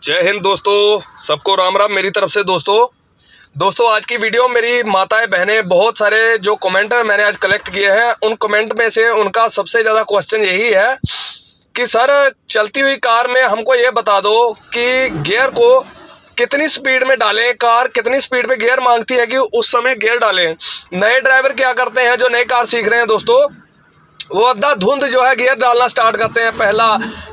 जय हिंद दोस्तों, सबको राम राम मेरी तरफ से। दोस्तों आज की वीडियो मेरी माताएं बहनें बहुत सारे जो कमेंट मैंने आज कलेक्ट किए हैं, उन कमेंट में से उनका सबसे ज़्यादा क्वेश्चन यही है कि सर चलती हुई कार में हमको ये बता दो कि गियर को कितनी स्पीड में डालें, कार कितनी स्पीड पे गियर मांगती है कि उस समय गियर डालें। नए ड्राइवर क्या करते हैं जो नई कार सीख रहे हैं दोस्तों, वो अंधाधुंध जो है गियर डालना स्टार्ट करते हैं। पहला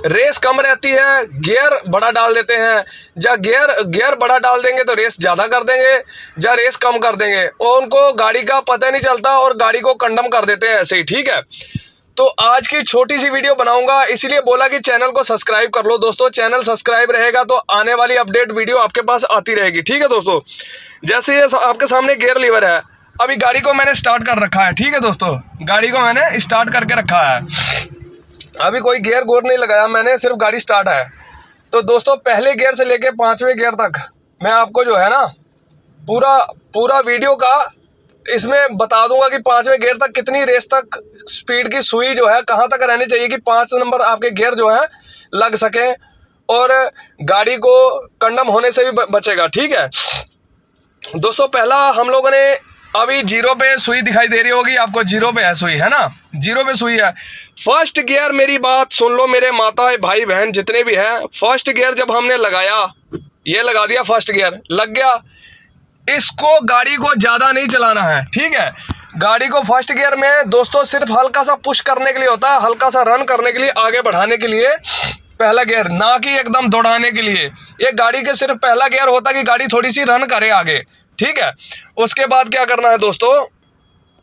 रेस कम रहती है, गियर बड़ा डाल देते हैं। जब गियर बड़ा डाल देंगे तो रेस ज़्यादा कर देंगे, जब रेस कम कर देंगे और उनको गाड़ी का पता नहीं चलता और गाड़ी को कंडम कर देते हैं ऐसे ही। ठीक है, तो आज की छोटी सी वीडियो बनाऊंगा, इसलिए बोला कि चैनल को सब्सक्राइब कर लो दोस्तों। चैनल सब्सक्राइब रहेगा तो आने वाली अपडेट वीडियो आपके पास आती रहेगी। ठीक है दोस्तों, जैसे ये आपके सामने गियर लीवर है, अभी गाड़ी को मैंने स्टार्ट कर रखा है। ठीक है दोस्तों, गाड़ी को मैंने स्टार्ट करके रखा है, अभी कोई गियर गोर नहीं लगाया मैंने, सिर्फ गाड़ी स्टार्ट है। तो दोस्तों पहले गियर से लेके 5वें गियर तक मैं आपको जो है ना पूरा वीडियो का इसमें बता दूंगा कि 5वें गियर तक कितनी रेस तक स्पीड की सुई जो है कहाँ तक रहनी चाहिए कि 5 नंबर आपके गियर जो है लग सके और गाड़ी को कंडम होने से भी बचेगा। ठीक है दोस्तों, पहला हम लोगों ने अभी 0 पे सुई दिखाई दे रही होगी आपको, 0 पे है सुई, है ना, 0 पे सुई है। फर्स्ट गियर, मेरी बात सुन लो मेरे माता भाई बहन जितने भी हैं, फर्स्ट गियर जब हमने लगाया, ये लगा दिया, फर्स्ट गियर लग गया, इसको गाड़ी को ज़्यादा नहीं चलाना है। ठीक है, गाड़ी को फर्स्ट गियर में दोस्तों सिर्फ हल्का सा पुश करने के लिए होता है, हल्का सा रन करने के लिए, आगे बढ़ाने के लिए पहला गियर, ना कि एकदम दौड़ाने के लिए। ये गाड़ी के सिर्फ पहला गियर होता है कि गाड़ी थोड़ी सी रन करे आगे। ठीक है, उसके बाद क्या करना है दोस्तों,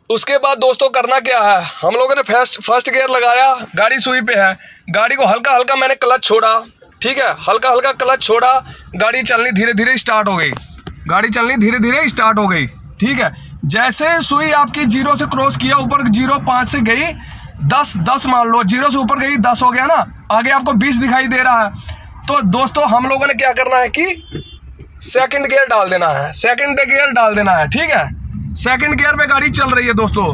उसके बाद दोस्तों करना क्या है, हम लोगों ने फर्स्ट गियर लगाया, गाड़ी सुई पे है, गाड़ी को हल्का हल्का मैंने क्लच छोड़ा। ठीक है, हल्का हल्का क्लच छोड़ा, गाड़ी चलनी धीरे धीरे स्टार्ट हो गई, गाड़ी चलनी धीरे धीरे स्टार्ट हो गई। ठीक है, जैसे सुई आपकी 0 से क्रॉस किया, ऊपर 0.5 से गई 10 मान लो, 0 से ऊपर गई 10 हो गया ना, आगे आपको 20 दिखाई दे रहा है। तो दोस्तों हम लोगों ने क्या करना है कि सेकंड गियर डाल देना है, सेकंड गियर डाल देना है। ठीक है, सेकंड गियर पे गाड़ी चल रही है दोस्तों।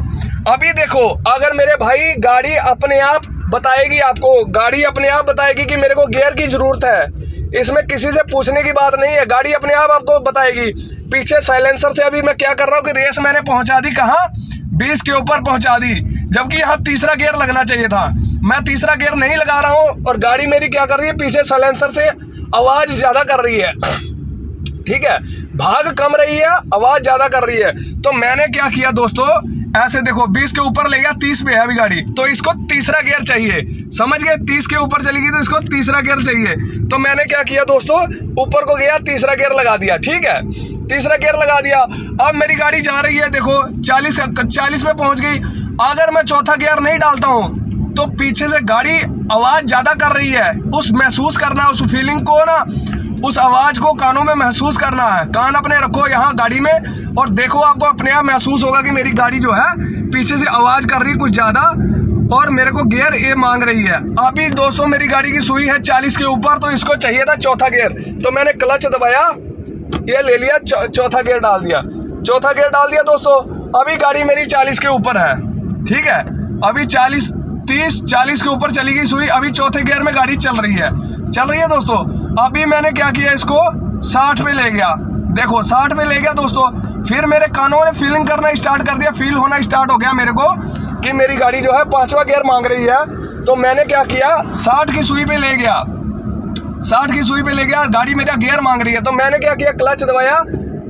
अभी देखो, अगर मेरे भाई गाड़ी अपने आप बताएगी आपको, गाड़ी अपने आप बताएगी कि मेरे को गियर की जरूरत है, इसमें किसी से पूछने की बात नहीं है, गाड़ी अपने आप आपको बताएगी। पीछे साइलेंसर से अभी मैं क्या कर रहा हूँ कि रेस मैंने पहुंचा दी कहाँ, 20 के ऊपर पहुंचा दी, जबकि यहाँ तीसरा गियर लगना चाहिए था। मैं तीसरा गियर नहीं लगा रहा हूँ और गाड़ी मेरी क्या कर रही है, पीछे साइलेंसर से आवाज ज्यादा कर रही है। ठीक है, भाग कम रही है, आवाज ज्यादा कर रही है। तो मैंने क्या किया दोस्तों, ऐसे देखो 20 के ऊपर ले गया, 30 पे है अभी गाड़ी, तो इसको तीसरा गियर चाहिए, समझ गए, 30 के ऊपर चली गई तो इसको तीसरा गियर चाहिए। तो मैंने क्या किया दोस्तों, ऊपर को गया, तीसरा गियर लगा दिया। ठीक है, तीसरा गियर लगा दिया, अब मेरी गाड़ी जा रही है, देखो 40 में पहुंच गई। अगर मैं चौथा गियर नहीं डालता हूं तो पीछे से गाड़ी आवाज ज्यादा कर रही है, उस महसूस करना, उस फीलिंग को ना, उस आवाज को कानों में महसूस करना है। कान अपने रखो यहाँ गाड़ी में और देखो, आपको अपने आप महसूस होगा कि मेरी गाड़ी जो है पीछे से आवाज कर रही है कुछ ज्यादा और मेरे को गियर ये मांग रही है। अभी दोस्तों मेरी गाड़ी की सुई है 40 के ऊपर, तो इसको चाहिए था चौथा गियर, तो मैंने क्लच दबाया, ये ले लिया, चौथा गियर डाल दिया, चौथा गियर डाल दिया दोस्तों। अभी गाड़ी मेरी 40 के ऊपर है। ठीक है, अभी 40 के ऊपर चली गई सुई, अभी चौथे गियर में गाड़ी चल रही है दोस्तों। अभी मैंने क्या किया, इसको 60 पे ले गया, देखो 60 पे ले गया दोस्तों। फिर मेरे कानों ने फीलिंग करना स्टार्ट कर दिया, फील होना स्टार्ट हो गया मेरे को कि मेरी गाड़ी जो है 5वां गियर मांग रही है। तो मैंने क्या किया, 60 की सुई पे ले गया, 60 की सुई पे ले गया, गाड़ी मेरा गियर मांग रही है। तो मैंने क्या किया, क्लच दबाया,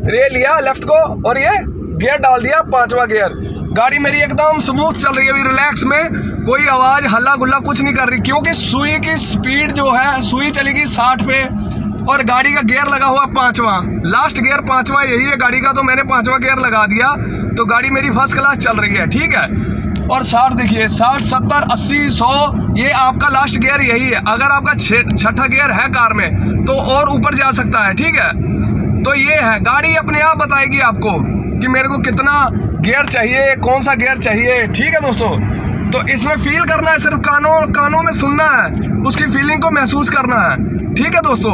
रे लिया लेफ्ट को और ये गियर डाल दिया, 5वां गियर। गाड़ी मेरी एकदम स्मूथ चल रही है, अभी रिलैक्स में, कोई आवाज हल्ला गुल्ला कुछ नहीं कर रही, क्योंकि सुई की स्पीड जो है, सुई चलेगी 60 पे और गाड़ी का गियर लगा हुआ 5वां, लास्ट गियर 5वां यही है गाड़ी का। तो मैंने 5वां गियर लगा दिया, तो गाड़ी मेरी फर्स्ट क्लास चल रही है। ठीक है, और 60 देखिए, 60, 70, 80, 100, ये आपका लास्ट गियर यही है। अगर आपका छठा गियर है कार में तो और ऊपर जा सकता है। ठीक है, तो ये है, गाड़ी अपने आप बताएगी आपको कि मेरे को कितना गियर चाहिए, कौन सा गियर चाहिए। ठीक है दोस्तों, तो इसमें फील करना है, सिर्फ कानों में सुनना है, उसकी फीलिंग को महसूस करना है। ठीक है दोस्तों,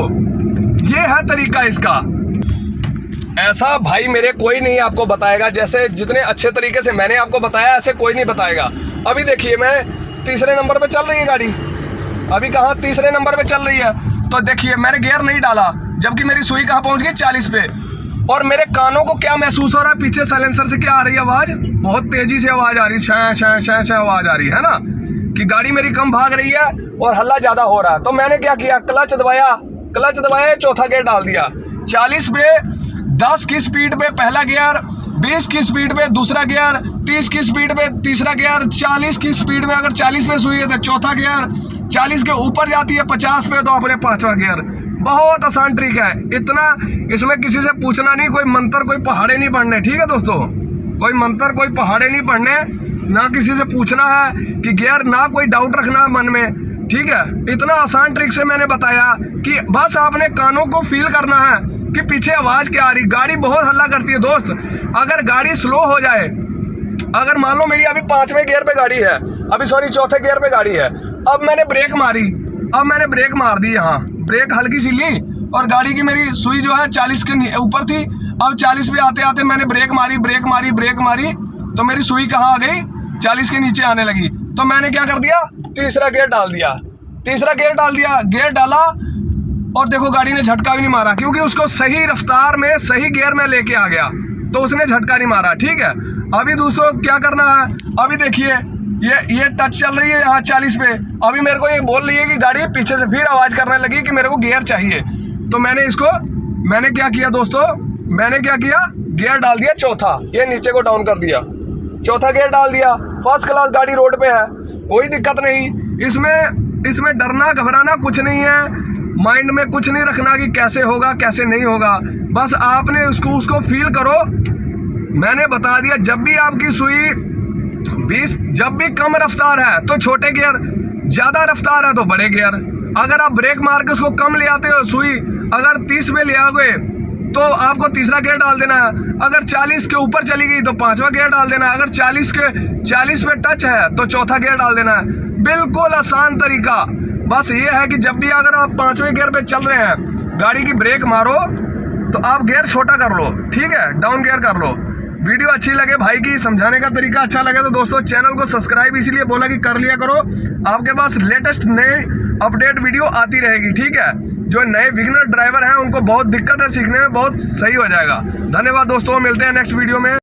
ये है तरीका इसका। ऐसा भाई मेरे कोई नहीं आपको बताएगा, जैसे जितने अच्छे तरीके से मैंने आपको बताया ऐसे कोई नहीं बताएगा। अभी देखिए मैं तीसरे नंबर पे चल रही है गाड़ी, अभी कहाँ तीसरे नंबर पे चल रही है, तो देखिए मैंने गियर नहीं डाला, जबकि मेरी सुई कहाँ पहुंच गई 40 पे। और मेरे कानों को क्या महसूस हो रहा है, पीछे साइलेंसर से क्या आ रही है आवाज, बहुत तेजी से आवाज आ रही है, शै आवाज आ रही है ना, कि गाड़ी मेरी कम भाग रही है और हल्ला ज्यादा हो रहा है। तो मैंने क्या किया, क्लच दबाया, चौथा गियर डाल दिया। 40 पे 10 की स्पीड पे पहला गियर, 20 की स्पीड पे दूसरा गियर, 30 की स्पीड पे तीसरा गियर, 40 की स्पीड में अगर 40 पे सुई है तो चौथा गियर, 40 के ऊपर जाती है 50 पे तो अपने पांचवा गियर। बहुत आसान ट्रिक है, इतना इसमें किसी से पूछना नहीं, कोई मंत्र कोई पहाड़े नहीं पढ़ने, ठीक है दोस्तों, कोई मंत्र कोई पहाड़े नहीं पढ़ने, ना किसी से पूछना है कि गियर, ना कोई डाउट रखना मन में, ठीक है। इतना आसान ट्रिक से मैंने बताया कि बस आपने कानों को फील करना है कि पीछे आवाज क्या आ रही। गाड़ी बहुत हल्ला करती है दोस्त, अगर गाड़ी स्लो हो जाए, अगर मान लो मेरी अभी 5वें गियर पे गाड़ी है, अभी सॉरी चौथे गियर पे गाड़ी है, अब मैंने ब्रेक मार दी, यहाँ ब्रेक हल्की सी ली और गाड़ी की मेरी सुई जो है 40 के ऊपर थी, अब 40 पे आते आते मैंने ब्रेक मारी तो मेरी सुई कहाँ आ गई, 40 के नीचे आने लगी। तो मैंने क्या कर दिया, तीसरा गियर डाल दिया, गियर डाला और देखो गाड़ी ने झटका भी नहीं मारा, क्योंकि उसको सही रफ्तार में सही गियर में लेके आ गया तो उसने झटका नहीं मारा, ठीक है। अभी दोस्तों क्या करना है, अभी देखिए ये टच चल रही है यहाँ 40 पे, अभी मेरे को ये बोल रही है कि गाड़ी पीछे से फिर आवाज करने लगी कि मेरे को गियर चाहिए। तो मैंने क्या किया दोस्तों, गियर डाल दिया चौथा, ये नीचे को डाउन कर दिया, चौथा गियर डाल दिया। फर्स्ट क्लास गाड़ी रोड पे है, कोई दिक्कत नहीं, इसमें डरना घबराना कुछ नहीं है, माइंड में कुछ नहीं रखना कि कैसे होगा कैसे नहीं होगा, बस आपने उसको फील करो। मैंने बता दिया, जब भी आपकी सुई 20, जब भी कम रफ्तार है तो छोटे गियर, ज्यादा रफ्तार है तो बड़े गियर। अगर आप ब्रेक मार के उसको कम ले आते हो, सुई अगर 30 में ले आओगे तो आपको तीसरा गियर डाल देना है, अगर 40 के ऊपर चली गई तो पांचवा गियर डाल देना है, अगर 40 पे टच है तो चौथा गियर डाल देना है। बिल्कुल आसान तरीका, बस ये है कि जब भी अगर आप 5वें गियर पे चल रहे हैं, गाड़ी की ब्रेक मारो तो आप गियर छोटा कर लो, ठीक है, डाउन गियर कर लो। वीडियो अच्छी लगे, भाई की समझाने का तरीका अच्छा लगे तो दोस्तों चैनल को सब्सक्राइब इसलिए बोला कि कर लिया करो, आपके पास लेटेस्ट नए अपडेट वीडियो आती रहेगी, ठीक है। जो नए बिगिनर ड्राइवर हैं उनको बहुत दिक्कत है सीखने में, बहुत सही हो जाएगा। धन्यवाद दोस्तों, मिलते हैं नेक्स्ट वीडियो में।